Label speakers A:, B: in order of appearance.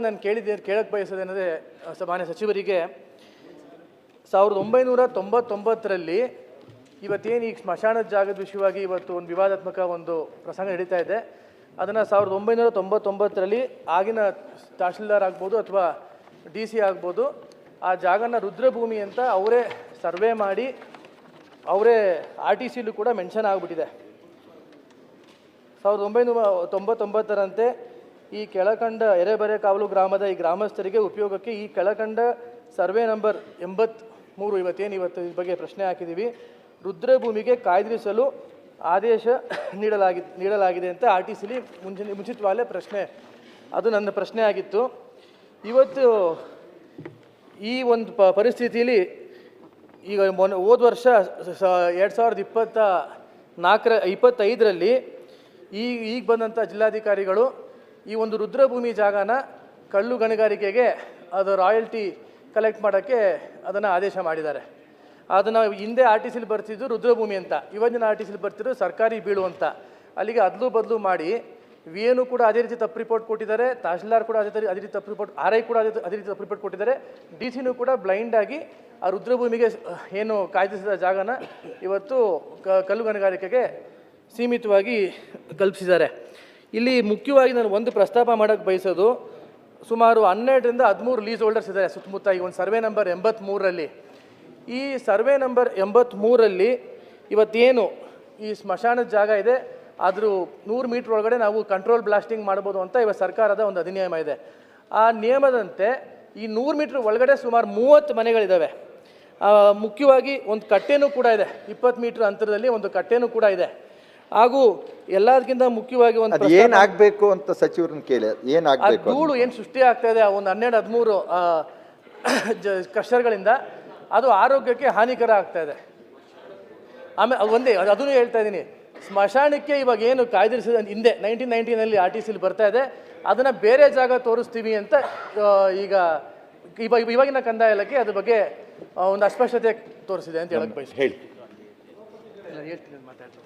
A: ನಾನು ಕೇಳಕ್ಕೆ ಬಯಸೋದೇನೆಂದರೆ ಮಾನ್ಯ ಸಚಿವರಿಗೆ 1999ರಲ್ಲಿ ಇವತ್ತೇನು ಈಗ ಸ್ಮಶಾನದ ಜಾಗದ ವಿಷಯವಾಗಿ ಇವತ್ತು ಒಂದು ವಿವಾದಾತ್ಮಕ ಒಂದು ಪ್ರಸಂಗ ನಡೀತಾ ಇದೆ. ಅದನ್ನು 1999ರಲ್ಲಿ ಆಗಿನ ತಹಶೀಲ್ದಾರ್ ಆಗ್ಬೋದು ಅಥವಾ DC ಆಗ್ಬೋದು ಆ ಜಾಗನ ರುದ್ರಭೂಮಿ ಅಂತ ಅವರೇ ಸರ್ವೆ ಮಾಡಿ ಅವರೇ RTCಲೂ ಕೂಡ ಮೆನ್ಷನ್ ಆಗಿಬಿಟ್ಟಿದೆ. 1999ರಂತೆ ಈ ಕೆಳಕಂಡ ಎರೆಬೆರೆಕಾವಲು ಗ್ರಾಮದ ಈ ಗ್ರಾಮಸ್ಥರಿಗೆ ಉಪಯೋಗಕ್ಕೆ ಈ ಕೆಳಕಂಡ ಸರ್ವೆ ನಂಬರ್ 83 ಇವತ್ತು ಈ ಬಗ್ಗೆ ಪ್ರಶ್ನೆ ಹಾಕಿದ್ದೀವಿ, ರುದ್ರಭೂಮಿಗೆ ಕಾಯ್ದಿರಿಸಲು ಆದೇಶ ನೀಡಲಾಗಿದೆ ಅಂತ RTCಲಿ ಮುಂಚಿತವಾಗಲೇ ಪ್ರಶ್ನೆ, ಅದು ನನ್ನ ಪ್ರಶ್ನೆ ಆಗಿತ್ತು. ಇವತ್ತು ಈ ಒಂದು ಪರಿಸ್ಥಿತಿಯಲ್ಲಿ ಈಗ ಹೋದ ವರ್ಷ 2025ರಲ್ಲಿ ಈಗ ಬಂದಂಥ ಜಿಲ್ಲಾಧಿಕಾರಿಗಳು ಈ ಒಂದು ರುದ್ರಭೂಮಿ ಜಾಗನ ಕಳ್ಳು ಗಣಿಗಾರಿಕೆಗೆ ಅದು ರಾಯಲ್ಟಿ ಕಲೆಕ್ಟ್ ಮಾಡೋಕ್ಕೆ ಅದನ್ನು ಆದೇಶ ಮಾಡಿದ್ದಾರೆ. ಅದನ್ನು ಹಿಂದೆ RTCಲಿ ಬರ್ತಿದ್ದು ರುದ್ರಭೂಮಿ ಅಂತ, ಇವತ್ತಿನ RTCಲಿ ಬರ್ತಿದ್ದು ಸರ್ಕಾರಿ ಬೀಳು ಅಂತ. ಅಲ್ಲಿಗೆ ಅದಲು ಬದಲು ಮಾಡಿ VAನೂ ಕೂಡ ಅದೇ ರೀತಿ ತಪ್ಪು ರಿಪೋರ್ಟ್ ಕೊಟ್ಟಿದ್ದಾರೆ, ತಹಶೀಲ್ದಾರ್ ಕೂಡ ಅದೇ ರೀತಿ ತಪ್ಪು ರಿಪೋರ್ಟ್, RI ಕೂಡ ಅದೇ ರೀತಿ ತಪ್ಪು ರಿಪೋರ್ಟ್ ಕೊಟ್ಟಿದ್ದಾರೆ. DCನೂ ಕೂಡ ಬ್ಲೈಂಡಾಗಿ ಆ ರುದ್ರಭೂಮಿಗೆ ಏನು ಕಾಯ್ದಿರಿಸಿದ ಜಾಗನ ಇವತ್ತು ಕಲ್ಲು ಗಣಿಗಾರಿಕೆಗೆ ಸೀಮಿತವಾಗಿ ಕಲ್ಪಿಸಿದ್ದಾರೆ. ಇಲ್ಲಿ ಮುಖ್ಯವಾಗಿ ನಾನು ಒಂದು ಪ್ರಸ್ತಾಪ ಮಾಡೋಕ್ಕೆ ಬಯಸೋದು, ಸುಮಾರು 12ರಿಂದ 13 ಲೀಸ್ ಹೋಲ್ಡರ್ಸ್ ಇದ್ದಾರೆ ಸುತ್ತಮುತ್ತ ಈ ಒಂದು ಸರ್ವೆ ನಂಬರ್ 83ರಲ್ಲಿ. ಈ ಸರ್ವೆ ನಂಬರ್ 83ರಲ್ಲಿ ಇವತ್ತೇನು ಈ ಸ್ಮಶಾನದ ಜಾಗ ಇದೆ ಆದರೂ 100 ಮೀಟ್ರ್ ಒಳಗಡೆ ನಾವು ಕಂಟ್ರೋಲ್ ಬ್ಲಾಸ್ಟಿಂಗ್ ಮಾಡ್ಬೋದು ಅಂತ ಇವತ್ತು ಸರ್ಕಾರದ ಒಂದು ಅಧಿನಿಯಮ ಇದೆ. ಆ ನಿಯಮದಂತೆ ಈ 100 ಮೀಟ್ರ್ ಒಳಗಡೆ ಸುಮಾರು 30 ಮನೆಗಳಿದ್ದಾವೆ. ಮುಖ್ಯವಾಗಿ ಒಂದು ಕಟ್ಟೆನೂ ಕೂಡ ಇದೆ, 20 ಮೀಟ್ರ್ ಅಂತರದಲ್ಲಿ ಒಂದು ಕಟ್ಟೆನೂ ಕೂಡ ಇದೆ. ಹಾಗೂ ಎಲ್ಲದಕ್ಕಿಂತ ಮುಖ್ಯವಾಗಿ ಒಂದು
B: ಏನಾಗಬೇಕು ಅಂತ ಸಚಿವರನ್ನ ಕೇಳಿ, ಏನಾಗಬೇಕು
A: ಧೂಳು ಏನು ಸೃಷ್ಟಿ ಆಗ್ತಾ ಇದೆ ಒಂದು 12-13 ಕ್ರಷರ್ಗಳಿಂದ ಅದು ಆರೋಗ್ಯಕ್ಕೆ ಹಾನಿಕರ ಆಗ್ತಾ ಇದೆ. ಆಮೇಲೆ ಒಂದೇ ಅದನ್ನು ಹೇಳ್ತಾ ಇದ್ದೀನಿ, ಸ್ಮಶಾನಕ್ಕೆ ಇವಾಗ ಏನು ಕಾಯ್ದಿರಿಸಿದ ಹಿಂದೆ 1990ನಲ್ಲಿ RTCಲಿ ಬರ್ತಾ ಇದೆ, ಅದನ್ನು ಬೇರೆ ಜಾಗ ತೋರಿಸ್ತೀವಿ ಅಂತ ಇವಾಗಿನ ಕಂದಾಯ ಇಲಾಖೆ ಅದ್ರ ಬಗ್ಗೆ ಒಂದು ಅಸ್ಪಷ್ಟತೆ ತೋರಿಸಿದೆ ಅಂತ ಹೇಳಕ್ಕೆ ಬಯಸ್ತೀನಿ.
B: ಹೇಳಿ.
A: ಹೇಳ್ತೀನಿ ಮಾತಾಡ್ತೀನಿ.